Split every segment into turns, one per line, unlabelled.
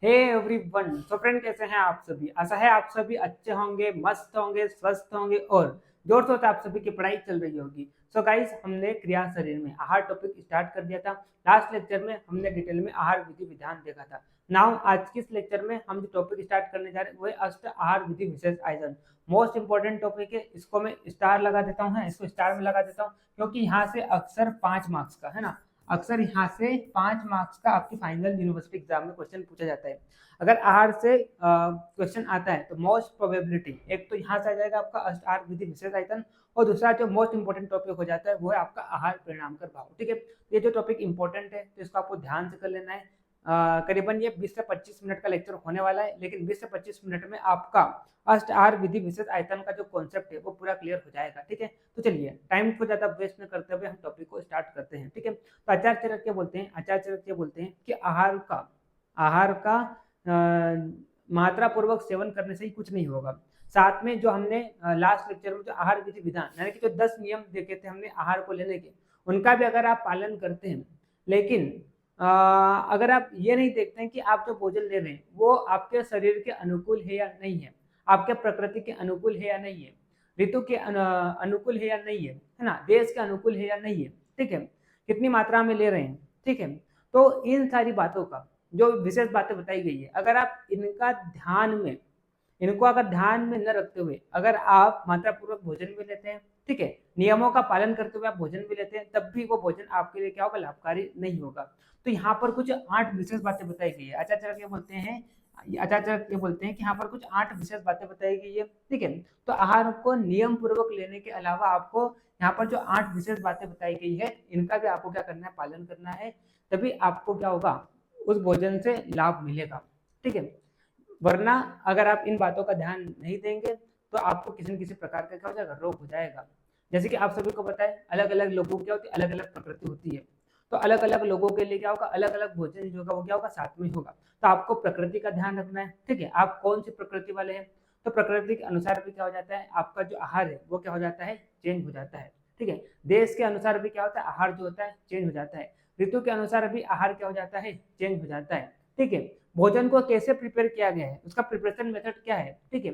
Hey everyone, तो friend कैसे हैं आप सभी। आशा है आप सभी अच्छे होंगे, मस्त होंगे, स्वस्थ होंगे और जोर शोर से आप सभी की पढ़ाई चल रही होगी। सो गाइस, हमने क्रिया शरीर में आहार टॉपिक स्टार्ट कर दिया था। लास्ट लेक्चर में हमने डिटेल में आहार विधि विधान देखा था। नाउ आज के इस लेक्चर में हम जो टॉपिक स्टार्ट करने जा रहे हैं वो है अष्ट आहार विधि विशेष आयतन। मोस्ट इंपॉर्टेंट टॉपिक है, इसको मैं स्टार लगा देता हूँ, इसको स्टार में लगा देता हूँ क्योंकि यहाँ से अक्सर 5 मार्क्स का है ना, अक्सर यहाँ से 5 मार्क्स का आपकी फाइनल यूनिवर्सिटी एग्जाम में क्वेश्चन पूछा जाता है। अगर आहार से क्वेश्चन आता है तो मोस्ट प्रोबेबिलिटी एक तो यहाँ से आ जाएगा आपका आहार विधि विशेष आयतन, और दूसरा जो मोस्ट इंपॉर्टेंट टॉपिक हो जाता है वो है आपका आहार परिणाम कर भाव। ठीक है, ये जो टॉपिक इंपॉर्टेंट है तो इसको आपको ध्यान से कर लेना है। करीबन ये 20 से 25 मिनट का लेक्चर होने वाला है, लेकिन 20 से 25 मिनट में आपका अष्ट आहार विधि विशेष आयतन का जो कॉन्सेप्ट है वो पूरा क्लियर हो जाएगा। ठीक है, तो चलिए टाइम को ज्यादा वेस्ट न करते हुए हम टॉपिक को स्टार्ट करते हैं। ठीक है, तो आचार्य चरक क्या बोलते हैं, आचार्य चरक क्या बोलते हैं कि आहार का मात्रा पूर्वक सेवन करने से ही कुछ नहीं होगा। साथ में जो हमने लास्ट लेक्चर में जो आहार विधि विधान यानी कि जो 10 नियम देखे थे हमने आहार को लेने के, उनका भी अगर आप पालन करते हैं, लेकिन अगर आप ये नहीं देखते हैं कि आप जो भोजन ले रहे हैं वो आपके शरीर के अनुकूल है या नहीं है, आपके प्रकृति के अनुकूल है या नहीं है, ऋतु के अनुकूल है या नहीं है ना, देश के अनुकूल है या नहीं है, ठीक है, कितनी मात्रा में ले रहे हैं, ठीक है। तो इन सारी बातों का जो विशेष बातें बताई गई है, अगर आप इनको अगर ध्यान में न रखते हुए अगर आप मात्रा पूर्वक भोजन भी लेते हैं, ठीक है, नियमों का पालन करते हुए आप भोजन भी लेते हैं, तब भी वो भोजन आपके लिए क्या होगा, लाभकारी नहीं होगा। तो यहाँ पर कुछ 8 विशेष बातें बताई गई है। आचार्य क्या बोलते हैं, आचार्य ये बोलते हैं कि यहाँ पर कुछ 8 विशेष बातें बताई गई है। ठीक है, तो आहार को नियम पूर्वक लेने के अलावा आपको यहाँ पर जो 8 विशेष बातें बताई गई है, इनका भी आपको क्या करना है, पालन करना है, तभी आपको क्या होगा, उस भोजन से लाभ मिलेगा। ठीक है, वरना अगर आप इन बातों का ध्यान नहीं देंगे तो आपको किसी न किसी प्रकार का क्या हो जाएगा, रोग हो जाएगा। जैसे कि आप सभी को पता है, अलग अलग लोगों की क्या होती है, अलग अलग प्रकृति होती है। तो अलग अलग लोगों के लिए क्या होगा, अलग अलग भोजन जो होगा वो क्या होगा, साथ में होगा। तो आपको प्रकृति का ध्यान रखना है। ठीक है, आप कौन सी प्रकृति वाले हैं, तो प्रकृति के अनुसार भी क्या हो जाता है, आपका जो आहार है वो क्या हो जाता है, चेंज हो जाता है। ठीक है, देश के अनुसार भी क्या होता है, आहार जो होता है चेंज हो जाता है। ऋतु के अनुसार भी आहार क्या हो जाता है, चेंज हो जाता है। ठीक है, भोजन को कैसे प्रिपेयर किया गया है, उसका प्रिपरेशन मेथड क्या है, ठीक है,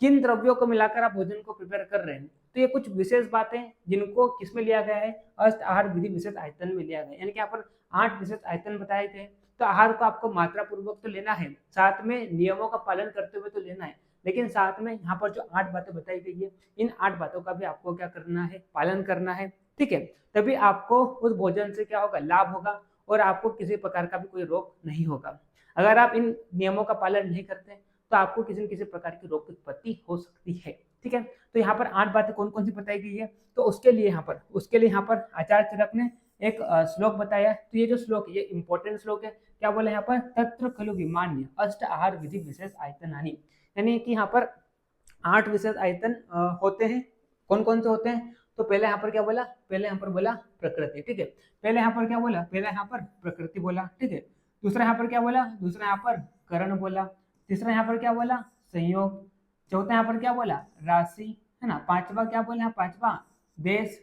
किन द्रव्यों को मिलाकर आप भोजन को प्रिपेयर कर रहे हैं। तो ये कुछ विशेष बातें जिनको किसमें लिया गया है, अष्ट आहार विधि विशेष आयतन में लिया गया है। यानी कि यहाँ पर 8 विशेष आयतन बताए थे। तो आहार को आपको मात्रा पूर्वक तो लेना है, साथ में नियमों का पालन करते हुए तो लेना है, लेकिन साथ में यहाँ पर जो 8 बातें बताई गई है, इन 8 बातों का भी आपको क्या करना है, पालन करना है। ठीक है, तभी आपको उस भोजन से क्या होगा, लाभ होगा, और आपको किसी प्रकार का भी कोई रोग नहीं होगा। अगर आप इन नियमों का पालन नहीं करते तो आपको किसी न किसी प्रकार की रोग की उत्पत्ति हो सकती है। ठीक है, तो यहाँ पर 8 बातें कौन कौन सी बताई गई है, तो उसके लिए यहाँ पर आचार्य चरक ने एक श्लोक बताया। तो ये जो श्लोक है ये इंपॉर्टेंट श्लोक है। क्या बोले यहाँ पर, तत्र खलु विमान्य अष्ट आहार विधि विशेष आयतनानि, यानी कि यहाँ पर 8 विशेष आयतन होते हैं। कौन कौन से होते हैं, तो पहले यहाँ पर क्या बोला, पहले यहाँ पर बोला प्रकृति। ठीक है, पहले यहाँ पर क्या बोला, पहले यहाँ पर प्रकृति बोला। ठीक है, दूसरा यहाँ पर क्या बोला, दूसरा यहाँ पर करण बोला। तीसरा यहाँ पर क्या बोला, संयोग। चौथा यहाँ पर क्या बोला, राशि, है ना। पांचवा क्या बोला, पांचवा देश।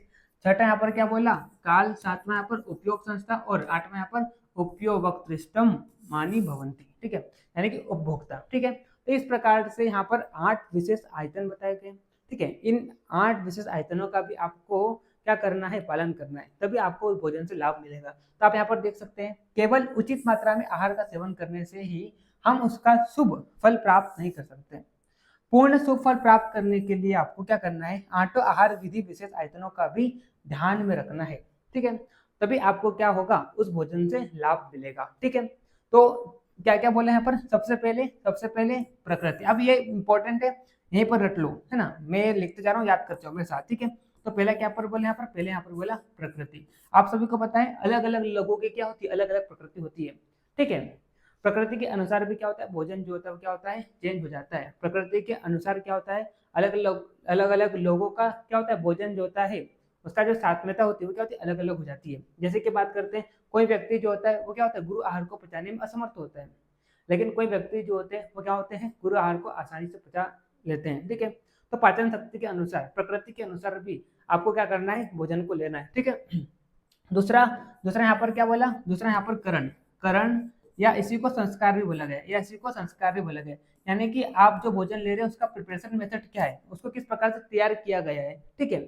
छठा यहाँ पर क्या बोला, काल। सातवां यहाँ पर उपयोग संस्था, और आठवां यहाँ पर उपयोगम मानी भवंती। ठीक है, यानी कि उपभोक्ता। ठीक है, तो इस प्रकार से यहाँ पर 8 विशेष आयतन बताए गए। ठीक है, इन 8 विशेष आयतनों का भी आपको क्या करना है, पालन करना है, तभी आपको भोजन से लाभ मिलेगा। तो आप यहाँ पर देख सकते हैं, केवल उचित मात्रा में आहार का सेवन करने से ही हम उसका शुभ फल प्राप्त नहीं कर सकते। पूर्ण शुभ फल प्राप्त करने के लिए आपको क्या करना है, 8 आहार विधि विशेष आयतनों का भी ध्यान में रखना है। ठीक है, तभी आपको क्या होगा, उस भोजन से लाभ मिलेगा। ठीक है, तो क्या क्या बोले यहाँ पर, सबसे पहले प्रकृति। अब ये इंपॉर्टेंट है, यहीं पर रट लो, है ना, मैं लिखते जा रहा हूँ, याद करते हो मेरे साथ। ठीक है, तो पहले क्या पर बोले यहाँ पर, पहले यहाँ पर बोला प्रकृति। आप सभी को पता है अलग अलग लोगों की क्या होती है, अलग अलग प्रकृति होती है। ठीक है, प्रकृति के अनुसार भी क्या होता है, भोजन जो होता है वो क्या होता है, चेंज हो जाता है। प्रकृति के अनुसार क्या होता है, अलग अलग लोगों का क्या होता है, भोजन जो होता है उसका जो सात्म्यता होती है वो क्या होती है, अलग अलग हो जाती है। जैसे कि बात करते हैं, कोई व्यक्ति जो होता है वो क्या होता है, गुरु आहार को पचाने में असमर्थ होता है, लेकिन कोई व्यक्ति जो होते हैं वो क्या होते हैं, गुरु आहार को आसानी से पचा लेते हैं। ठीक है, तो पाचन शक्ति के अनुसार, प्रकृति के अनुसार भी आपको क्या करना है, भोजन को लेना है। ठीक है, दूसरा दूसरा यहाँ पर क्या बोला, दूसरा यहाँ पर करण। करण या इसी को संस्कार भी बोला गया, या इसी को संस्कार भी बोला गया। यानी कि आप जो भोजन ले रहे हैं उसका प्रिपरेशन मेथड क्या है, उसको किस प्रकार से तैयार किया गया है, ठीक है।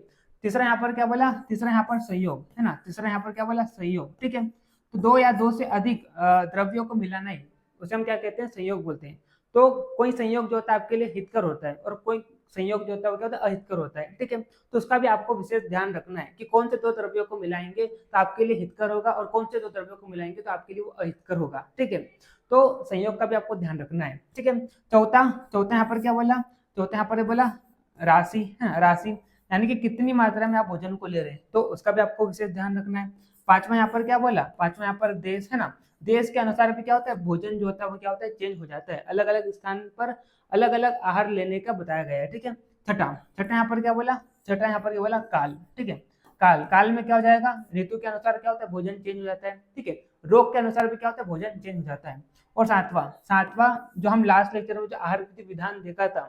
तीसरा यहाँ पर क्या बोला, तीसरा यहाँ पर संयोग है ना, तीसरा यहाँ पर क्या बोला, संयोग, ठीक है। तो दो या दो से अधिक द्रव्यों को मिलाना ही, उसे हम क्या कहते हैं, संयोग बोलते हैं। तो कोई संयोग जो होता है आपके लिए हितकर होता है, और कोई संयोग जो होता है वो क्या होता है, अहितकर होता है, ठीक है। तो उसका भी आपको विशेष ध्यान रखना है कि कौन से दो द्रव्यों को मिलाएंगे तो आपके लिए हितकर होगा, और कौन से दो द्रव्यों को मिलाएंगे तो आपके लिए वो अहितकर होगा, ठीक है। तो संयोग का भी आपको ध्यान रखना है, ठीक है। चौथा चौथा यहाँ पर क्या बोला, चौथा यहाँ पर बोला राशि है, राशि यानी कि कितनी मात्रा में आप भोजन को ले रहे हैं, तो उसका भी आपको विशेष ध्यान रखना है। पांचवा यहाँ पर क्या बोला, पांचवा यहाँ पर देश है ना, देश के अनुसार भी क्या होता है, भोजन जो होता है वो क्या होता है, चेंज हो जाता है, अलग अलग स्थान पर अलग अलग आहार लेने का बताया गया है, ठीक है। छठा छठा यहाँ पर क्या बोला, छठा यहाँ पर क्या बोला, काल, ठीक है। काल, काल में क्या हो जाएगा, ऋतु के अनुसार क्या होता है, भोजन चेंज हो जाता है, ठीक है। रोग के अनुसार भी क्या होता है, भोजन चेंज हो जाता है। और सातवां सातवां जो हम लास्ट लेक्चर में जो आहार विधि विधान देखा था,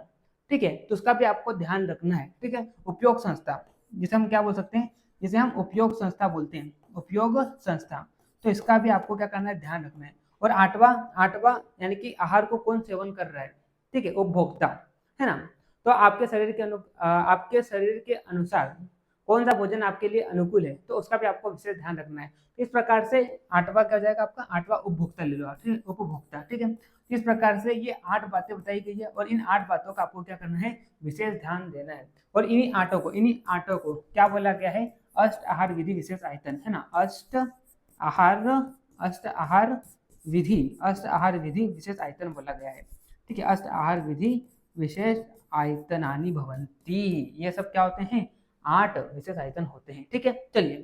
ठीक है, तो उसका भी आपको ध्यान रखना है, ठीक है। उपयोग संस्था, जिसे हम क्या बोल सकते हैं, जिसे हम उपयोग संस्था बोलते हैं, उपयोग संस्था, तो इसका भी आपको क्या करना है, ध्यान रखना है। और आठवां आठवां यानी कि आहार को कौन सेवन कर रहा है, ठीक है, उपभोक्ता, है ना। तो आपके शरीर के अनुसार कौन सा भोजन आपके लिए अनुकूल है, तो उसका भी आपको विशेष ध्यान रखना है। इस प्रकार से आठवां क्या हो जाएगा आपका, आठवां उपभोक्ता ले लो आप, ठीक है, उपभोक्ता, ठीक है। इस प्रकार से ये 8 बातें बताई गई है, और इन 8 बातों का आपको क्या करना है, विशेष ध्यान देना है। और इन्हीं आठों को क्या बोला गया है, अष्ट आहार विधि विशेष आयतन, है ना, अष्ट आहार अष्ट आहार विधि विशेष आयतन बोला गया है, ठीक है। अष्ट आहार विधि विशेष आयतनानि भवन्ति, ये सब क्या होते हैं, 8 विशेष आयतन होते हैं, ठीक है। चलिए,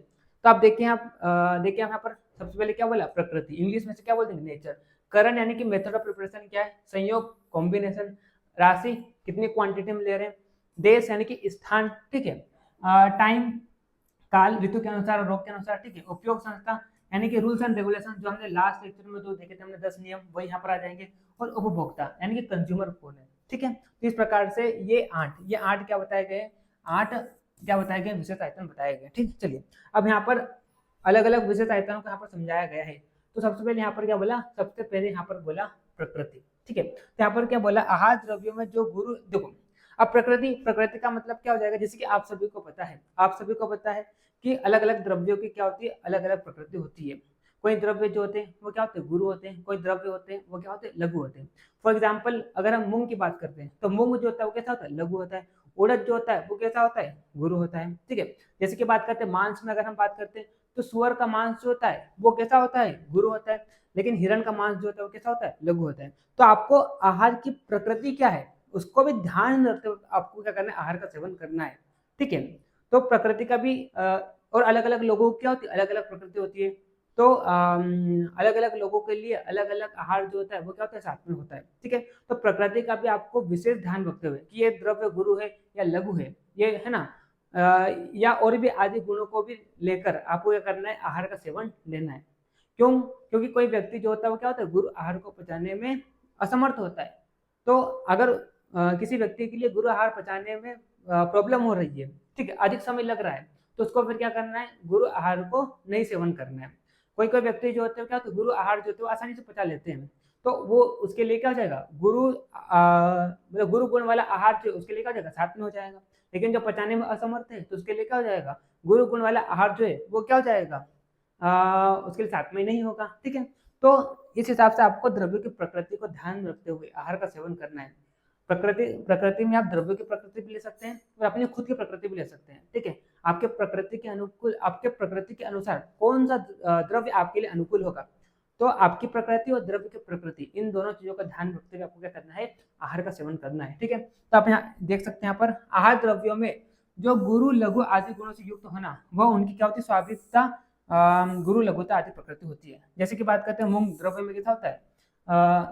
तो आप देखिए, यहाँ पर सबसे पहले क्या बोला, प्रकृति, इंग्लिश में से क्या बोलते हैं, नेचर। करण यानी कि मेथड ऑफ प्रिपरेशन क्या है, संयोग, कॉम्बिनेशन। राशि, कितनी क्वांटिटी में ले रहे हैं। देश यानी कि स्थान, ठीक है। टाइम, काल, ऋतु के अनुसार, रोग के अनुसार, ठीक है। उपयोग संस्था यानी कि रूल्स एंड रेगुलेशन, जो हमने लास्ट लेक्चर में जो देखे थे हमने 10 नियम, वही यहाँ पर आ जाएंगे। और उपभोक्ता यानी कि कंज्यूमर कौन है, ठीक है। तो इस प्रकार से ये आठ क्या बताए गए, 8 क्या बताए गए, विशेष आयतन बताए गए, ठीक। चलिए, अब यहाँ पर अलग अलग विशेष आयतनों को यहाँ पर समझाया गया है। तो सबसे पहले यहाँ पर क्या बोला, सबसे पहले यहाँ पर बोला प्रकृति, ठीक है। तो यहाँ पर क्या बोला, आहार द्रव्यों में जो गुरु, देखो अब प्रकृति का मतलब क्या हो जाएगा, जैसे कि आप सभी को पता है कि अलग अलग द्रव्यों की क्या होती है, अलग अलग प्रकृति होती है। कोई द्रव्य जो होते हैं वो क्या होते हैं, गुरु होते हैं, कोई द्रव्य होते हैं वो क्या होते हैं, लघु होते हैं। फॉर एग्जाम्पल अगर हम मूंग की बात करते हैं, तो मूंग जो होता है वो कैसा होता है, लघु होता है। उड़द जो होता है वो कैसा होता है, गुरु होता है, ठीक है। जैसे कि बात करते हैं मांस में, अगर हम बात करते हैं तो सुअर का मांस जो होता है वो कैसा होता है, गुरु होता है। लेकिन हिरण का मांस जो होता है वो कैसा होता है, लघु होता है। तो आपको आहार की प्रकृति क्या है उसको भी ध्यान रखते हुए आपको क्या करना है, आहार का सेवन करना है, ठीक है। तो प्रकृति का भी और अलग अलग लोगों की क्या होती है, अलग अलग प्रकृति होती है। तो अलग अलग लोगों के लिए अलग अलग आहार जो होता है वो क्या होता है, साथ में होता है, ठीक है। तो प्रकृति का भी आपको विशेष ध्यान रखते हुए कि ये द्रव्य गुरु है या लघु है, ये है ना, या और भी आदि गुणों को भी लेकर आपको क्या करना है, आहार का सेवन लेना है। क्यों, क्योंकि कोई व्यक्ति जो होता है वो क्या होता है, गुरु आहार को पचाने में असमर्थ होता है। तो अगर किसी व्यक्ति के लिए गुरु आहार पचाने में प्रॉब्लम हो रही है, ठीक है, अधिक समय लग रहा है, तो उसको फिर क्या करना है, गुरु आहार को नहीं सेवन करना है। कोई कोई व्यक्ति जो होते हैं क्या होते हैं, गुरु आहार जो होते हैं वो आसानी से पचा लेते हैं, तो वो उसके लिए क्या हो जाएगा, मतलब गुरु गुण वाला आहार जो उसके लिए क्या हो जाएगा, साथ में हो जाएगा। लेकिन जो पचाने में असमर्थ है तो उसके लिए क्या हो जाएगा, गुरु गुण वाला आहार जो है वो क्या हो जाएगा, उसके लिए साथ में नहीं होगा, ठीक है। तो इस हिसाब से आपको द्रव्य की प्रकृति को ध्यान में रखते हुए आहार का सेवन करना है। प्रकृति में आप द्रव्य की प्रकृति भी ले सकते हैं और अपनी खुद की प्रकृति भी ले सकते हैं, ठीक है। आपके प्रकृति के अनुकूल, आपके प्रकृति के अनुसार कौन सा द्रव्य आपके लिए अनुकूल होगा, तो आपकी प्रकृति और द्रव्य की प्रकृति, इन दोनों चीजों का ध्यान रखते हुए आपको क्या करना है, आहार का सेवन करना है, ठीक है। तो आप यहाँ देख सकते हैं, यहाँ पर आहार द्रव्यों में जो गुरु लघु आदि गुणों से युक्त होना, वह उनकी क्या होती है, स्वाभाविकता गुरु लघुता आदि प्रकृति होती है। जैसे कि बात करते हैं मूंग द्रव्य में कैसा होता है,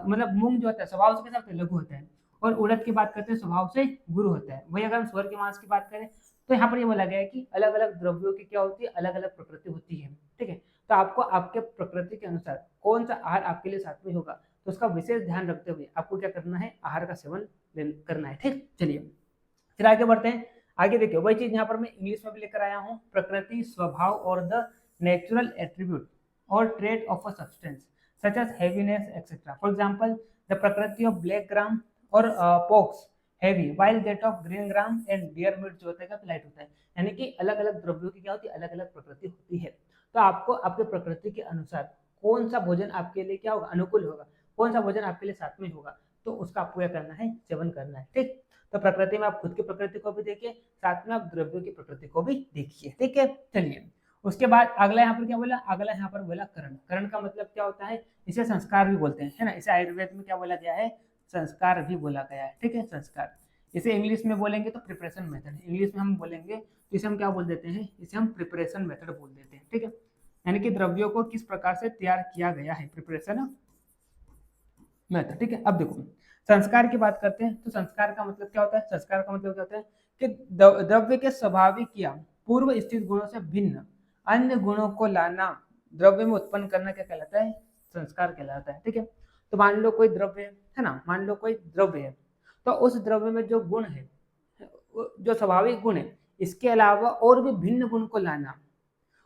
मतलब मूंग जो होता है स्वभाव से कैसा होता है, लघु होता है। और उड़द की बात करते हैं स्वभाव से गुरु होता है। वही अगर हम स्वर के मांस की बात करें तो यहाँ पर ये बोला गया है कि अलग अलग द्रव्यों की क्या होती है, अलग अलग प्रकृति होती है, ठीक है। तो आपको आपके प्रकृति के अनुसार कौन सा आहार आपके लिए साथ में होगा, तो उसका विशेष ध्यान रखते हुए आपको क्या करना है, आहार का सेवन करना है, ठीक। चलिए फिर आगे बढ़ते हैं। आगे देखिए वही चीज यहाँ पर मैं इंग्लिश में भी लेकर आया हूँ, प्रकृति, स्वभाव और द नेचुरल एट्रीब्यूट और trait of a substance. Such as heaviness etcetera. For example the prakriti of black gram और पॉक्स heavy while that of green gram and deer meat जो होता है लाइट होता है। यानी कि अलग अलग द्रव्यों की क्या होती है, अलग अलग प्रकृति होती है। तो आपको आपके प्रकृति के अनुसार कौन सा भोजन आपके लिए क्या होगा, अनुकूल होगा, कौन सा भोजन आपके लिए साथ में होगा, तो उसका आपको क्या करना है, सेवन करना है। ठीक, तो प्रकृति में आप खुद की प्रकृति को भी देखिए, साथ में आप द्रव्यों की प्रकृति को भी देखिए। ठीक है, चलिए उसके बाद अगला यहाँ पर क्या बोला, अगला यहाँ पर बोला करण। करण का मतलब क्या होता है, इसे संस्कार भी बोलते हैं, है ना। इसे आयुर्वेद में क्या बोला गया है, संस्कार भी बोला गया है। ठीक है, संस्कार। इसे इंग्लिश में बोलेंगे तो प्रिपरेशन मेथड, इंग्लिश में हम बोलेंगे तो इसे हम क्या बोल देते हैं, इसे हम प्रिपरेशन मेथड बोल देते हैं। ठीक है, यानी कि द्रव्यों को किस प्रकार से तैयार किया गया है, प्रिपरेशन मेथड। ठीक है, अब देखो संस्कार की बात करते हैं तो संस्कार का मतलब क्या होता है, संस्कार का मतलब क्या होता है कि द्रव्य के स्वाभाविक या पूर्व स्थित गुणों से भिन्न अन्य गुणों को लाना, द्रव्य में उत्पन्न करना क्या कहलाता है, संस्कार कहलाता है। ठीक है, तो मान लो कोई द्रव्य है ना, मान लो कोई द्रव्य है, तो उस द्रव्य में जो गुण है, जो स्वाभाविक गुण है, इसके अलावा और भी भिन्न गुण को लाना,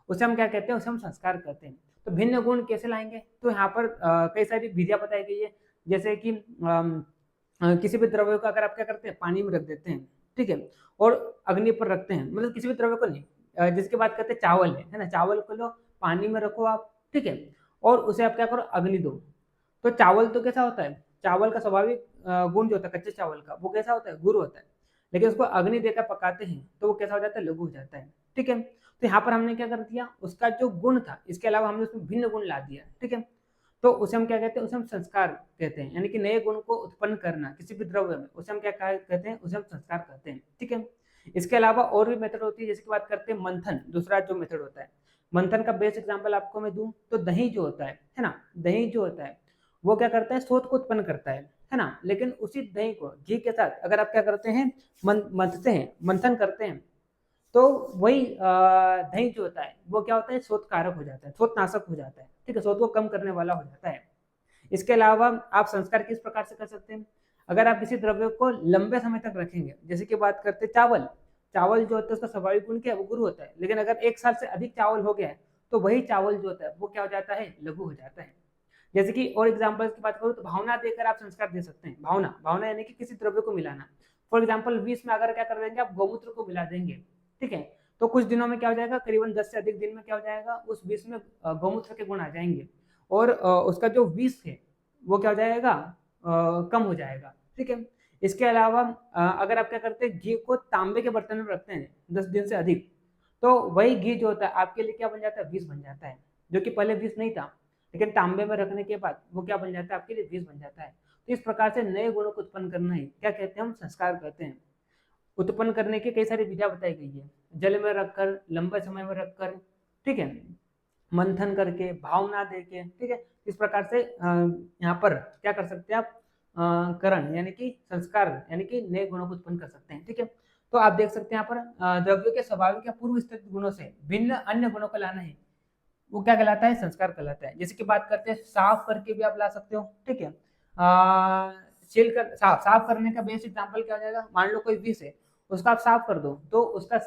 उसे हम क्या कहते हैं, उसे हम संस्कार कहते हैं। तो भिन्न गुण कैसे लाएंगे, तो यहाँ पर कई सारी विधियां बताई गई है। जैसे कि किसी भी द्रव्य को अगर आप क्या करते हैं, पानी में रख देते हैं, ठीक है, और अग्नि पर रखते हैं, मतलब किसी भी द्रव्य को नहीं, जिसके बात करते हैं चावल है ना, चावल को लो पानी में रखो आप, ठीक है, और उसे आप क्या करो, अग्नि दो, तो चावल तो कैसा होता है, चावल का स्वाभाविक गुण जो होता है कच्चे चावल का, वो कैसा होता है, गुरु होता है। लेकिन उसको अग्नि देकर पकाते हैं तो वो कैसा हो जाता है, लघु हो जाता है। ठीक है, तो यहाँ पर हमने क्या कर दिया, उसका जो गुण था इसके अलावा हमने उसमें भिन्न गुण ला दिया। ठीक है, तो उसे हम क्या कहते हैं, उसे हम संस्कार कहते हैं, यानी कि नए गुण को उत्पन्न करना किसी भी द्रव्य में, उसे हम क्या कहते हैं, उसे हम संस्कार कहते हैं। ठीक है, इसके अलावा और भी मेथड होती है, जिसकी बात करते हैं मंथन, दूसरा जो मेथड होता है मंथन का बेस्ट एग्जाम्पल आपको मैं दूं तो दही जो होता है ना, दही जो होता है वो क्या करता है, शोथ को उत्पन्न करता है ना। लेकिन उसी दही को घी के साथ अगर आप क्या करते हैं, मंथते हैं, मंथन करते हैं, तो वही दही जो होता है वो क्या होता है, शोथ कारक हो जाता है, शोथ नाशक हो जाता है। ठीक है, शोथ को कम करने वाला हो जाता है। इसके अलावा आप संस्कार किस प्रकार से कर सकते हैं, अगर आप किसी द्रव्य को लंबे समय तक रखेंगे, जैसे कि बात करते हैं चावल, चावल जो होता है उसका स्वाभाविक गुण क्या है, वो गुरु होता है। लेकिन अगर 1 साल से अधिक चावल हो गया है तो वही चावल जो होता है वो क्या हो जाता है, लघु हो जाता है। जैसे कि और एग्जाम्पल्स की बात करूँ तो भावना देकर आप संस्कार दे सकते हैं। भावना, भावना यानी कि किसी द्रव्य को मिलाना। फॉर एग्जाम्पल विष में अगर क्या कर देंगे आप, गौमूत्र को मिला देंगे, ठीक है, तो कुछ दिनों में क्या हो जाएगा, करीबन 10 से अधिक दिन में क्या हो जाएगा, उस विष में गौमूत्र के गुण आ जाएंगे और उसका जो विष है वो क्या हो जाएगा, कम हो जाएगा। ठीक है, इसके अलावा अगर आप क्या करते हैं, घी को तांबे के बर्तन में रखते हैं 10 दिन से अधिक, तो वही घी जो होता है आपके लिए क्या बन जाता है, विष बन जाता है, जो कि पहले विष नहीं था, लेकिन तांबे में रखने के बाद वो क्या बन जाता है, आपके लिए विष बन जाता है। तो इस प्रकार से नए गुणों को उत्पन्न करना ही क्या कहते हैं, हम संस्कार कहते हैं। उत्पन्न करने की कई सारी विधियां बताई गई है, जल में रखकर, लंबे समय में रखकर, ठीक है, मंथन करके, भावना देके, ठीक है, इस प्रकार से यहाँ पर क्या कर सकते हैं आप, करण यानी कि संस्कार यानी कि नए गुणों को उत्पन्न कर सकते हैं। ठीक है, तो आप देख सकते हैं यहाँ पर द्रव्यों के स्वाभाविक या पूर्व स्थित गुणों से भिन्न अन्य गुणों को लाना है, वो क्या कहलाता है, संस्कार कहलाता है। जैसे कि बात करते हैं साफ करके भी आप ला सकते हो, ठीक है, छील कर साफ करने का बेस्ट एग्जांपल क्या हो जाएगा, मान लो कोई विष है उसका आप साफ कर दो तो उसका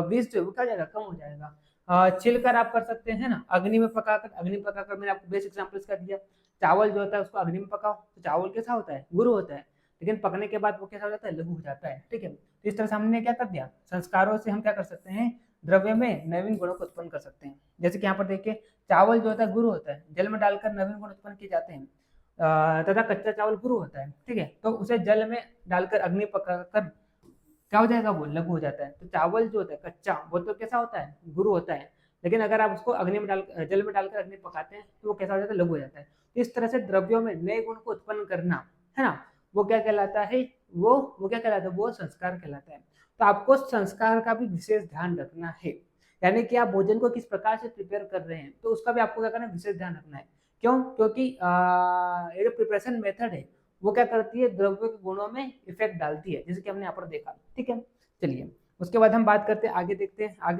विष जो है वो क्या हो जाएगा, कम हो जाएगा। छिल कर आप कर सकते हैं ना, अग्नि में पकाकर, अग्नि में पकाकर मैंने आपको बेस्ट एग्जांपल्स का दिया। चावल जो होता है उसको अग्नि में पकाओ तो चावल कैसा होता है, गुरु होता है, लेकिन पकने के बाद वो कैसा हो जाता है, लघु हो जाता है। ठीक है, तो इस तरह से हमने क्या कर दिया, संस्कारों से हम क्या कर सकते हैं, द्रव्य में नवीन गुणों को उत्पन्न कर सकते हैं। जैसे कि यहाँ पर देखिए चावल जो होता है गुरु होता है, जल में डालकर नवीन गुण उत्पन्न किए जाते हैं, तथा कच्चा चावल गुरु होता है। ठीक है, तो उसे जल में डालकर अग्नि पकाकर क्या हो जाएगा, वो लघु हो जाता है। तो चावल जो होता है कच्चा वो तो कैसा होता है, गुरु होता है, लेकिन अगर आप उसको अग्नि में डाल, जल में डालकर अग्नि पकाते हैं तो वो कैसा हो जाता है, लघु हो जाता है। तो इस तरह से द्रव्यों में नए गुण को उत्पन्न करना, है ना, वो क्या कहलाता है, वो क्या कहलाता है, वो संस्कार कहलाता है। तो आपको संस्कार का भी विशेष ध्यान रखना है, यानी कि आप भोजन को किस प्रकार से प्रिपेयर कर रहे हैं तो उसका भी आपको क्या करना है, विशेष ध्यान रखना है। क्यों, क्योंकि ये जो प्रिपरेशन मेथड है वो क्या करती है, द्रव्य के गुणों में इफेक्ट डालती है, जैसे कि हमने यहाँ पर देखा। ठीक है, चलिए उसके बाद हम बात करते हैं, आगे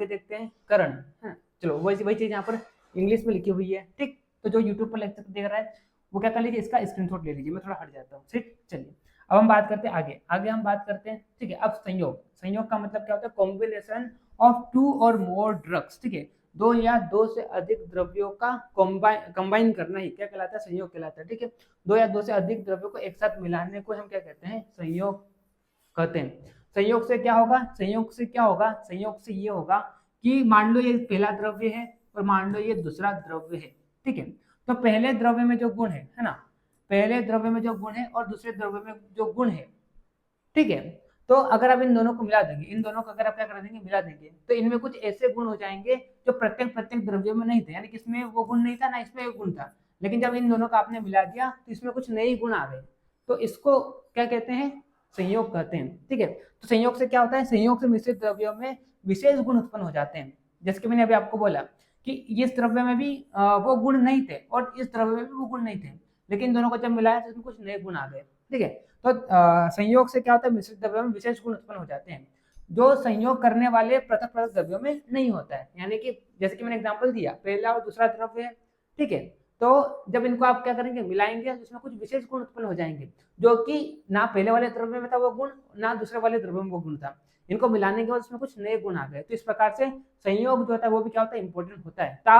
देखते हैं करण, है ना। चलो वही चीज यहाँ पर इंग्लिश में लिखी हुई है। ठीक, तो जो यूट्यूब पर लेक्चर देख रहा है वो क्या कर लीजिए, इसका स्क्रीनशॉट ले लीजिए, मैं थोड़ा हट जाता हूँ। ठीक, चलिए अब हम बात करते हैं आगे हम बात करते हैं। ठीक है, अब संयोग का मतलब क्या होता है, कॉम्बिनेशन ऑफ 2 और मोर ड्रग्स। ठीक है, दो या दो से अधिक द्रव्यों का कंबाइन करना ही क्या कहलाता है, संयोग कहलाता है। ठीक है, दो या दो से अधिक द्रव्यों को एक साथ मिलाने को हम क्या कहते हैं, संयोग कहते हैं। संयोग से क्या होगा, संयोग से क्या होगा, संयोग से ये होगा कि मान लो ये पहला द्रव्य है और मान लो ये दूसरा द्रव्य है। ठीक है, तो पहले द्रव्य में जो गुण है ना, पहले द्रव्य में जो गुण है और दूसरे द्रव्य में जो गुण है, ठीक है, तो अगर आप इन दोनों को मिला देंगे, इन दोनों को अगर आप क्या कर देंगे, मिला देंगे, तो इनमें कुछ ऐसे गुण हो जाएंगे जो प्रत्येक प्रत्येक द्रव्य में नहीं थे, यानी कि इसमें वो गुण नहीं था ना इसमें वो गुण था, लेकिन जब इन दोनों का आपने मिला दिया तो इसमें कुछ नए गुण आ गए, तो इसको क्या कहते हैं, संयोग कहते हैं। ठीक है, तो संयोग से क्या होता है, संयोग से मिश्रित द्रव्यों में विशेष गुण उत्पन्न हो जाते हैं। जैसे कि मैंने अभी आपको बोला कि इस द्रव्य में भी वो गुण नहीं थे और इस द्रव्य में भी वो गुण नहीं थे, लेकिन दोनों को जब मिलाया तो इसमें कुछ नए गुण आ गए। ठीक है, तो संयोग से क्या होता है, मिश्रित द्रव्यों में विशेष गुण उत्पन्न हो जाते हैं जो संयोग करने वाले पृथक पृथक द्रव्यों में नहीं होता है। यानी कि जैसे कि मैंने एग्जांपल दिया, पहला और दूसरा द्रव्य है, ठीक है, तो जब इनको आप क्या करेंगे, मिलाएंगे, तो इसमें कुछ विशेष गुण उत्पन्न हो जाएंगे जो कि ना पहले वाले द्रव्य में था वो गुण, ना दूसरे वाले द्रव्य में वो गुण था। इनको मिलाने के बाद इसमें कुछ नए गुण आ गए। तो इस प्रकार से संयोग जो होता है वो भी क्या होता है, इंपॉर्टेंट होता है। तो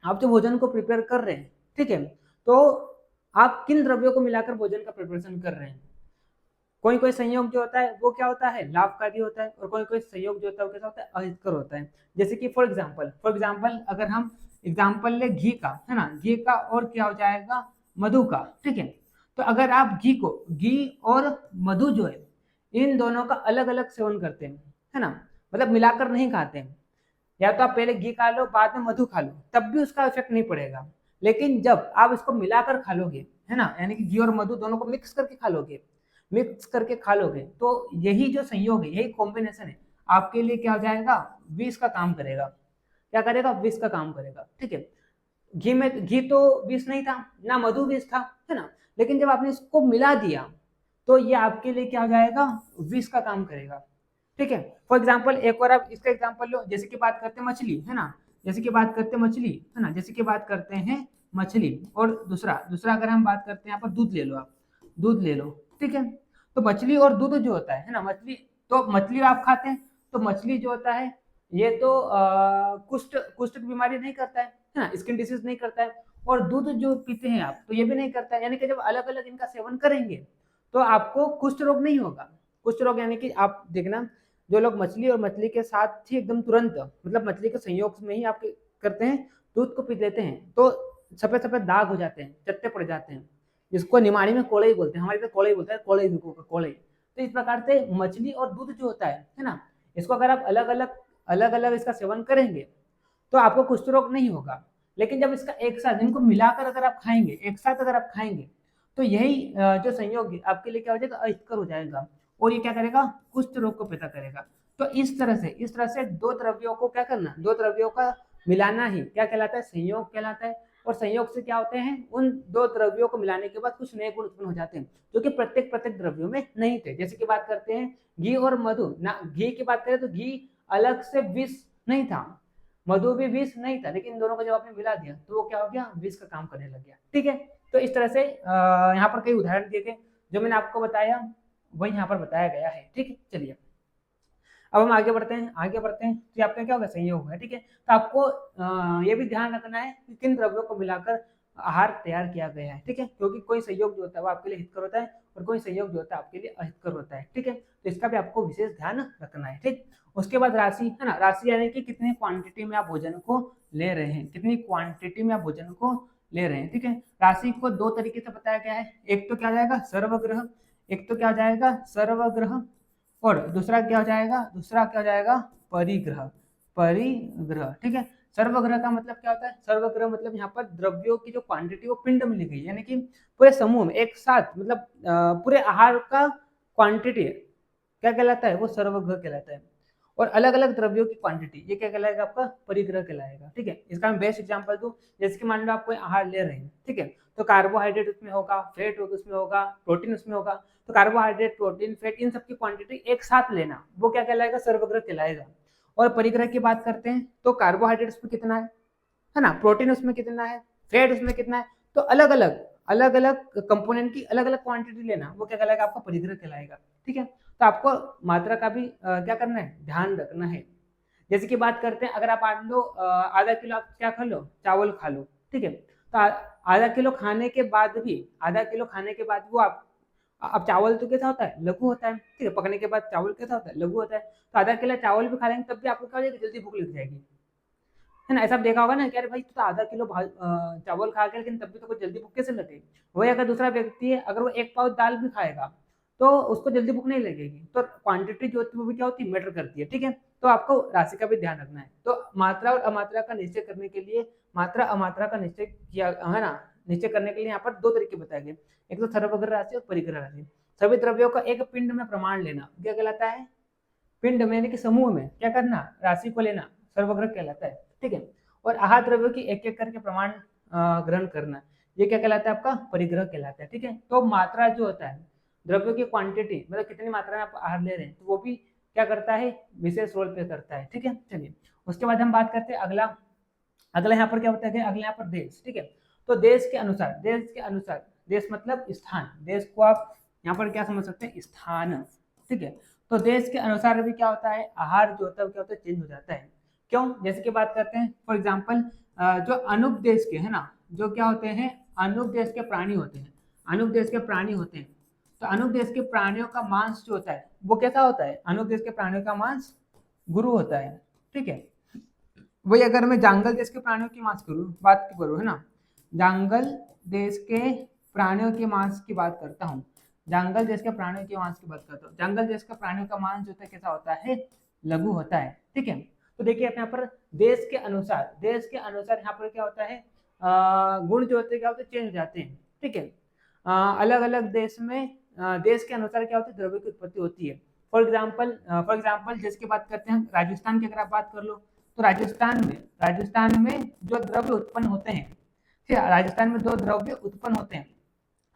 आप जो भोजन को प्रिपेयर कर रहे हैं, ठीक है, तो आप किन द्रव्यों को मिलाकर भोजन का प्रिपरेशन कर रहे हैं। कोई कोई संयोग जो होता है वो क्या होता है, लाभकारी होता है, और कोई कोई संयोग जो होता है वो कैसा होता है, अहितकर होता है। जैसे कि फॉर एग्जाम्पल अगर हम एग्जाम्पल ले घी का, है ना, घी का और क्या हो जाएगा, मधु का। ठीक है, तो अगर आप घी और मधु जो है इन दोनों का अलग अलग सेवन करते हैं, है ना, मतलब मिलाकर नहीं खाते हैं, या तो आप पहले घी खा लो बाद में मधु खा लो, तब भी उसका इफेक्ट नहीं पड़ेगा। लेकिन जब आप इसको मिलाकर खा लोगे, है ना, यानी कि घी और मधु दोनों को मिक्स करके खा लोगे, तो यही जो संयोग है, यही कॉम्बिनेशन है, आपके लिए क्या हो जाएगा, विष का काम करेगा। क्या करेगा, विष का काम करेगा। ठीक है, घी तो विष नहीं था, ना मधु विष था, है ना, लेकिन जब आपने इसको मिला दिया तो ये आपके लिए क्या हो जाएगा, विष का काम करेगा। ठीक है, फॉर एग्जाम्पल एक और आप इसका एग्जाम्पल लो, जैसे कि बात करते हैं मछली, है ना, जैसे कि बात करते हैं मछली, है ना, जैसे कि बात करते हैं मछली, और दूसरा अगर हम बात करते हैं यहाँ पर दूध ले लो, आप दूध ले लो। ठीक है, तो मछली और दूध जो होता है ना, मछली आप खाते हैं, तो मछली जो होता है ये तो कुष्ठ की बीमारी नहीं करता है ना, स्किन डिसीज नहीं करता है, और दूध जो पीते हैं आप तो ये भी नहीं करता है। यानी कि जब अलग अलग इनका सेवन करेंगे तो आपको कुष्ठ रोग नहीं होगा। कुष्ठ रोग यानी कि आप देखना, जो लोग मछली और मछली के साथ ही एकदम तुरंत, मतलब मछली के संयोग में ही आप करते हैं, दूध को पी लेते हैं, तो सफेद सफेद दाग हो जाते हैं, चट्टे पड़ जाते हैं, जिसको निमाड़ी में कोड़ई बोलते हैं, हमारे तो कोड़ई बोलते हैं, कोड़ई। तो इस प्रकार से मछली और दूध जो होता है ना, इसको अगर आप अलग अलग इसका सेवन करेंगे तो आपको कुष्ठ रोग नहीं होगा। लेकिन जब इसका एक साथ, इनको मिलाकर अगर आप खाएंगे, एक साथ अगर आप खाएंगे, तो यही जो संयोग है आपके लिए क्या हो जाएगा, अहितकर हो जाएगा, और ये क्या करेगा, कुष्ठ रोग को पैदा करेगा। तो इस तरह से दो द्रव्यों को क्या करना, दो द्रव्यों का मिलाना ही क्या कहलाता है, संयोग कहलाता है। और संयोग से क्या होते हैं, उन दो द्रव्यों को मिलाने के बाद कुछ नए गुण उत्पन्न हो जाते हैं जो कि प्रत्येक द्रव्यों में नहीं थे। जैसे कि बात करते हैं घी और मधु ना, घी की बात करें तो घी अलग से विष नहीं था, मधु भी विष नहीं था, लेकिन दोनों को जब आपने मिला दिया तो वो क्या हो गया, विष का काम करने लग गया। ठीक है, तो इस तरह से यहाँ पर कई उदाहरण दिए गए, जो मैंने आपको बताया वही यहाँ पर बताया गया है। ठीक है, चलिए अब हम आगे बढ़ते हैं तो आपका क्या होगा, संयोग है। ठीक है, तो आपको ये भी ध्यान रखना है कि किन द्रव्यों को मिलाकर आहार तैयार किया गया है। ठीक है, क्योंकि कोई संयोग जो होता है वो आपके लिए हितकर होता है और कोई संयोग जो होता है आपके लिए अहितकर होता है। ठीक है, तो इसका भी आपको विशेष ध्यान रखना है। ठीक, उसके बाद राशि, है ना, राशि यानी कि कितनी क्वांटिटी में आप भोजन को ले रहे हैं, कितनी क्वांटिटी में आप भोजन को ले रहे हैं। ठीक है, राशि को दो तरीके से बताया गया है, एक तो क्या हो जाएगा, सर्वग्रह, और दूसरा क्या हो जाएगा, परिग्रह। ठीक है, सर्वग्रह का मतलब क्या होता है, सर्वग्रह मतलब यहाँ पर द्रव्यों की जो क्वांटिटी वो पिंड में ली गई, यानी कि पूरे समूह में एक साथ, मतलब पूरे आहार का क्वांटिटी क्या कहलाता है, वो सर्वग्रह कहलाता है। और अलग अलग द्रव्यों की क्वांटिटी ये क्या कहलाएगा, आपका परिग्रह कहलाएगा। ठीक है, इसका मैं बेस्ट एग्जांपल दूं, जैसे कि मान लो आप कोई आहार ले रहे हैं, ठीक है, तो कार्बोहाइड्रेट उसमें होगा, फैट उसमें होगा, प्रोटीन उसमें होगा, तो कार्बोहाइड्रेट, प्रोटीन, फैट, इन सबकी क्वांटिटी एक साथ लेना वो क्या कहलाएगा, सर्वग्रह कहलाएगा। और परिग्रह की बात करते हैं तो कार्बोहाइड्रेट उसमें कितना है ना, प्रोटीन उसमें कितना है, फैट उसमें कितना है, तो अलग अलग कंपोनेंट की अलग अलग क्वांटिटी लेना वो क्या कहलाएगा, आपका परिग्रह कहलाएगा। ठीक है, तो आपको मात्रा का भी क्या करना है, ध्यान रखना है। जैसे कि बात करते हैं, अगर आप मान लो आधा किलो आप क्या खा लो, चावल खा लो, ठीक है। तो आधा किलो खाने के बाद भी, आधा किलो खाने के बाद वो आप, अब चावल तो कैसा होता है, लघु होता है, ठीक है। पकने के बाद चावल कैसा होता है, लघु होता है। तो आधा किलो चावल भी खा लेंगे तब भी आपको क्या हो जाएगी, जल्दी भूख लग जाएगी, है ना। ऐसा आप देखा होगा ना कि अरे भाई तू तो आधा किलो चावल खा के, लेकिन तब भी तो कुछ जल्दी भूख कैसे लगेगी। वही अगर दूसरा व्यक्ति है, अगर वो एक पाव दाल भी खाएगा तो उसको जल्दी भूख नहीं लगेगी। तो क्वांटिटी जो होती है वो भी क्या होती है, मैटर करती है, ठीक है। तो आपको राशि का भी ध्यान रखना है। तो मात्रा और अमात्रा का निश्चय करने के लिए, मात्रा अमात्रा का निश्चय किया है ना, निश्चय करने के लिए यहाँ पर दो तरीके बताए गए, एक तो सर्वग्र राशि और परिग्रह राशि। सभी द्रव्यों का एक पिंड में प्रमाण लेना क्या कहलाता है, पिंड में यानी कि समूह में क्या करना, राशि को लेना सर्वग्रह कहलाता है, ठीक है। और आहार द्रव्यों की एक एक करके प्रमाण ग्रहण करना, ये क्या कहलाता है, आपका परिग्रह कहलाता है, ठीक है। तो मात्रा जो होता है, द्रव्यों की क्वांटिटी, मतलब कितनी मात्रा में आप आहार ले रहे हैं, तो वो भी क्या करता है, विशेष रोल प्ले करता है, ठीक है। चलिए उसके बाद हम बात करते हैं अगला। अगला यहाँ पर क्या होता है, अगला यहाँ पर देश, ठीक है। तो देश के अनुसार, देश के अनुसार, देश मतलब स्थान, देश को आप यहाँ पर क्या समझ सकते हैं, स्थान, ठीक है। तो देश के अनुसार भी क्या होता है, आहार जो होता है क्या होता है, चेंज हो जाता है। क्यों, जैसे कि बात करते हैं फॉर एग्जाम्पल, जो अनुप देश के है ना, जो क्या होते हैं, अनुप देश के प्राणी होते हैं, अनुप देश के प्राणी होते हैं। तो अनुप देश के प्राणियों का मांस जो होता है वो कैसा होता है, अनुप देश के प्राणियों का मांस गुरु होता है, ठीक है। वही अगर मैं जांगल देश के प्राणियों की बात करूँ, है ना, जांगल देश के प्राणियों के मांस की बात करता हूँ, जांगल देश के प्राणियों के मांस की बात करता हूँ, जांगल देश के प्राणियों का मांस जो होता है कैसा होता है, लघु होता है, ठीक है। तो देखिए यहाँ पर देश के अनुसार, देश के अनुसार यहाँ पर क्या होता है, गुण जो होते हैं क्या होते हैं, चेंज हो जाते हैं, ठीक है। अलग अलग देश में देश के अनुसार क्या होती है, द्रव्य की उत्पत्ति होती है। फॉर एग्जाम्पल जिसकी बात करते हैं राजस्थान की, अगर आप बात कर लो, तो राजस्थान में जो द्रव्य उत्पन्न होते हैं, ठीक है, राजस्थान में जो द्रव्य उत्पन्न होते हैं,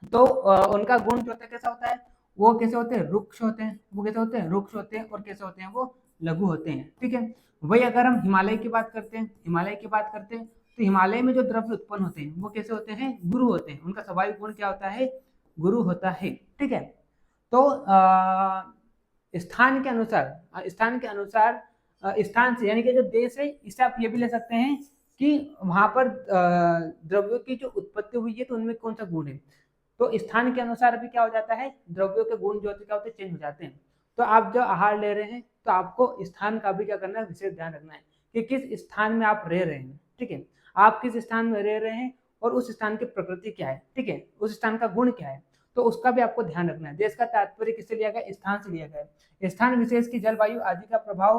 तो उनका गुण जो होता है कैसा होता है, वो कैसे होते हैं, रुक्ष होते हैं, वो कैसे होते हैं, रुक्ष होते हैं, और कैसे होते हैं, वो लघु होते हैं, ठीक है। वही अगर हम हिमालय की बात करते हैं, हिमालय की बात करते हैं, तो हिमालय में जो द्रव्य उत्पन्न होते हैं वो कैसे होते हैं, गुरु होते हैं, उनका स्वाभाविक गुण क्या होता है, गुरु होता है, ठीक है। तो स्थान के अनुसार, स्थान के अनुसार, स्थान से यानी कि जो देश है, इससे आप ये भी ले सकते हैं कि वहां पर द्रव्यों की जो उत्पत्ति हुई है तो उनमें कौन सा गुण है। तो स्थान के अनुसार भी क्या हो जाता है, द्रव्यों के गुण जो होते क्या होते हैं, चेंज हो जाते हैं। तो आप जो आहार ले रहे हैं तो आपको स्थान का भी क्या करना है, विशेष ध्यान रखना है कि किस स्थान में आप रह रहे हैं, ठीक है। आप किस स्थान में रह रहे हैं और उस स्थान की प्रकृति क्या है, ठीक है, उस स्थान का गुण क्या है, तो उसका भी आपको ध्यान रखना है। देश का तात्पर्य किससे लिया गया, स्थान से लिया गया। स्थान विशेष की जलवायु आदि का प्रभाव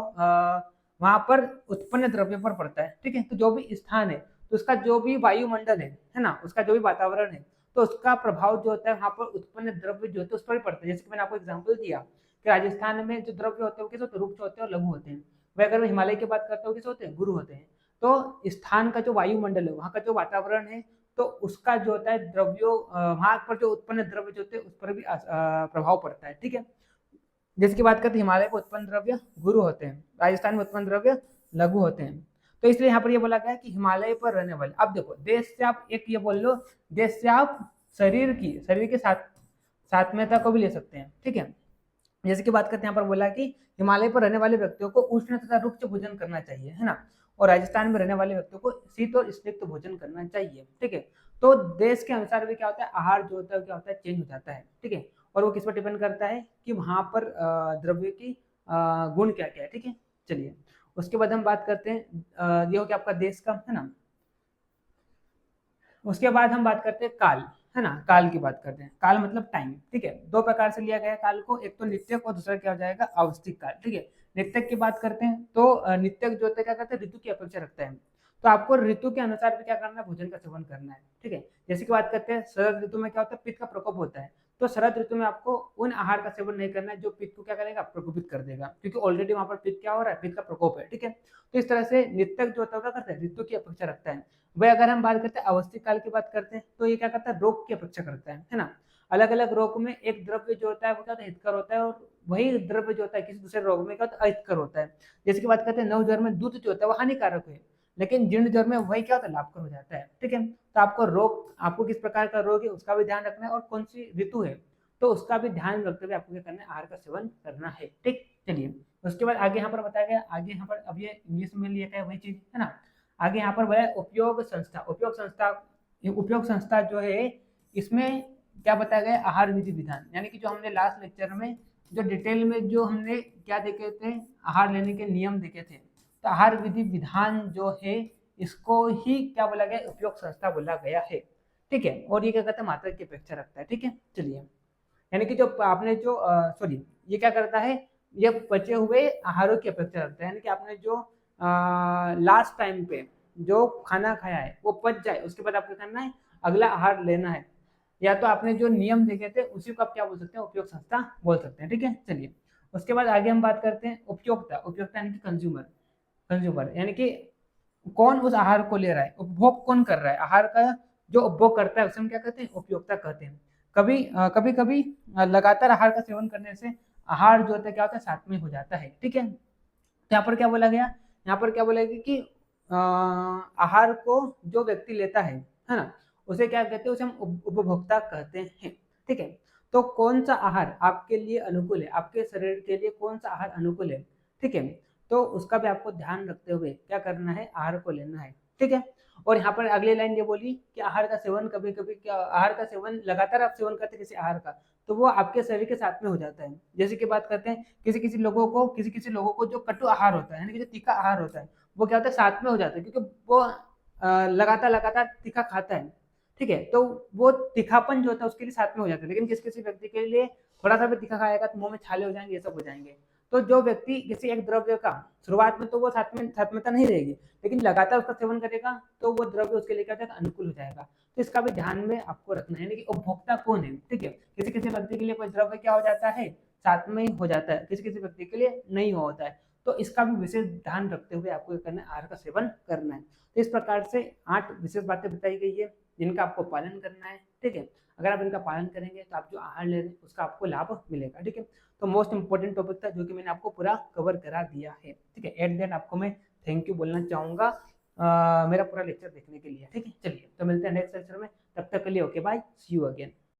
वहां पर उत्पन्न द्रव्य पर पड़ता है, ठीक है। तो जो भी स्थान है तो उसका जो भी वायुमंडल है ना, उसका जो भी वातावरण है, तो उसका प्रभाव जो होता है वहां पर उत्पन्न द्रव्य जो होते हैं उस पर भी पड़ता है। जैसे कि मैंने आपको एग्जांपल दिया कि राजस्थान में जो द्रव्य होते हैं वो कैसे होते हैं, रुक्ष होते हैं और लघु होते हैं। वह अगर मैं हिमालय की बात करता हूँ कैसे होते हैं, गुरु होते हैं। तो स्थान का जो वायुमंडल है, वहाँ का जो वातावरण है, तो उसका जो होता है द्रव्यों, वहां पर जो उत्पन्न द्रव्य जो होते हैं उस पर भी प्रभाव पड़ता है, ठीक है। जिसकी बात करते हैं हिमालय में उत्पन्न द्रव्य गुरु होते हैं, राजस्थान में उत्पन्न द्रव्य लघु होते हैं। तो इसलिए यहाँ पर ये बोला गया है कि हिमालय पर रहने वाले, अब देखो देश से आप एक ये बोल लो, देश से आप शरीर के सात्म्यता को भी ले सकते हैं, ठीक है। जैसे कि बात करते हैं यहाँ पर बोला कि हिमालय पर रहने वाले व्यक्तियों को उष्ण तथा रुक्ष भोजन करना चाहिए, है ना, और राजस्थान में रहने वाले व्यक्तियों को शीत और स्निग्ध भोजन करना चाहिए, ठीक है। तो देश के अनुसार भी क्या होता है, आहार जो होता है क्या होता है, चेंज हो जाता है, ठीक है। और वो किस पर डिपेंड करता है कि वहां पर द्रव्य की गुण क्या क्या है, ठीक है। चलिए उसके बाद हम बात करते हैं, ये हो गया आपका देश का, है ना। उसके बाद हम बात करते हैं काल, है ना, काल की बात करते हैं। काल मतलब टाइम, ठीक है। दो प्रकार से लिया गया है काल को, एक तो नित्यक और दूसरा क्या हो जाएगा, अवस्थिक काल, ठीक है। नित्यक की बात करते हैं तो नित्यक जो होता है क्या करते हैं, ऋतु की अपेक्षा रखता है। तो आपको ऋतु के अनुसार भी क्या करना है, भोजन का सेवन करना है, ठीक है। जैसे कि बात करते हैं शरद ऋतु में क्या होता है, पित्त का प्रकोप होता है। तो शरद ऋतु में आपको उन आहार का सेवन नहीं करना है जो पित्त को क्या करेगा, प्रकोपित कर देगा, क्योंकि ऑलरेडी वहां पर पित्त क्या हो रहा है, पित्त का प्रकोप है, ठीक है। तो इस तरह से नित्यक जो होता है क्या करता है, ऋतु की अपेक्षा रखता है। वह अगर हम बात करते हैं अवस्थिक काल की बात करते हैं तो ये क्या करता है, रोग की अपेक्षा करता है ना। अलग अलग रोग में एक द्रव्य जो होता है वो क्या होता है, हितकर होता है, और वही द्रव्य जो होता है किसी दूसरे रोग में क्या होता है, अहितकर होता है। जैसे कि बात करते हैं नव ज्वर में दूध जो होता है वो हानिकारक है, लेकिन जीर्ण ज्वर में वही क्या होता है, लाभकर हो जाता है, ठीक है। तो आपको रोग, आपको किस प्रकार का रोग है उसका भी ध्यान रखना है, और कौन सी ऋतु है तो उसका भी ध्यान रखते हुए आपको क्या करना है, आहार का सेवन करना है, ठीक। चलिए उसके बाद आगे यहाँ पर बताया गया, आगे यहाँ पर अब ये इंग्लिश में लिया गया वही चीज है ना। आगे यहाँ पर बोला उपयोग संस्था, उपयोग संस्था जो है इसमें क्या बताया गया, आहार विधि विधान, यानी कि जो हमने लास्ट लेक्चर में जो डिटेल में जो हमने क्या देखे थे, आहार लेने के नियम देखे थे, तो आहार विधि विधान जो है इसको ही क्या बोला गया, उपयोग संस्था बोला गया है। ठीक है, और ये क्या करता है, मात्रा की अपेक्षा रखता है। ठीक है, चलिए, यानी कि जो आपने जो सॉरी ये क्या करता है, ये बचे हुए आहारों की अपेक्षा रखता है, यानी कि आपने जो लास्ट टाइम पे जो खाना खाया है वो पच जाए, उसके बाद आपको करना है अगला आहार लेना है, या तो आपने जो नियम देखे थे उसी को आप क्या बोल सकते हैं, उपयोग संस्था बोल सकते हैं। ठीक है, चलिए उसके बाद आगे हम बात करते हैं उपयोक्ता। उपयोक्ता यानी कि कंज्यूमर, यानी कि कौन उस आहार को ले रहा है, उपभोग कौन कर रहा है, आहार का जो उपभोग करता है उसे हम क्या कहते हैं, उपयोक्ता कहते हैं। कभी कभी लगातार आहार का सेवन करने से आहार जो होता है क्या होता है, साथ में हो जाता है। ठीक है, तो यहाँ पर क्या बोला गया, यहाँ पर क्या बोला गया कि आहार को जो व्यक्ति लेता है ना, उसे क्या कहते हैं, उसे हम उपभोक्ता कहते हैं। ठीक है, तो कौन सा आहार आपके लिए अनुकूल है, आपके शरीर के लिए कौन सा आहार अनुकूल है, ठीक है, तो उसका भी आपको ध्यान रखते हुए क्या करना है, आहार को लेना है। ठीक है, और यहाँ पर अगली लाइन ये बोली कि आहार का सेवन कभी कभी क्या, आहार का सेवन लगातार आप सेवन करते हैं किसी आहार का, तो वो आपके शरीर के साथ में हो जाता है। जैसे कि बात करते हैं किसी किसी लोगों को जो कटु आहार होता है, यानी कि जो तीखा आहार होता है, वो क्या होता है, साथ में हो जाता है, क्योंकि वो लगातार लगातार तीखा खाता है। ठीक है, तो वो तीखापन जो होता है उसके लिए साथ में हो जाता है, लेकिन किसी किसी व्यक्ति के लिए थोड़ा सा भी तीखा खाएगा तो मुंह में छाले हो जाएंगे, ये सब हो जाएंगे। तो जो व्यक्ति किसी एक द्रव्य का शुरुआत में तो वो सात्मता नहीं रहेगी, लेकिन लगातार उसका सेवन करेगा तो वो द्रव्य उसके लिए क्या हो जाएगा, अनुकूल हो जाएगा। तो इसका भी ध्यान में आपको रखना है, यानी कि उपभोक्ता कौन है। ठीक है, किसी किसी व्यक्ति के लिए कोई द्रव्य क्या हो जाता है, साथ में ही हो जाता है, किसी किसी व्यक्ति के लिए नहीं होता है। तो इसका भी विशेष ध्यान रखते हुए आपको क्या करना है, आहार का सेवन करना है। तो इस प्रकार से 8 विशेष बातें बताई गई है जिनका आपको पालन करना है। ठीक है, अगर आप इनका पालन करेंगे तो आप जो आहार ले रहे हैं उसका आपको लाभ मिलेगा। ठीक है, तो मोस्ट इंपॉर्टेंट टॉपिक था जो कि मैंने आपको पूरा कवर करा दिया है। ठीक है, एट दैट आपको मैं थैंक यू बोलना चाहूंगा मेरा पूरा लेक्चर देखने के लिए। ठीक है, चलिए तो मिलते हैं नेक्स्ट लेक्चर में, तब तक के लिए okay bye, see you again.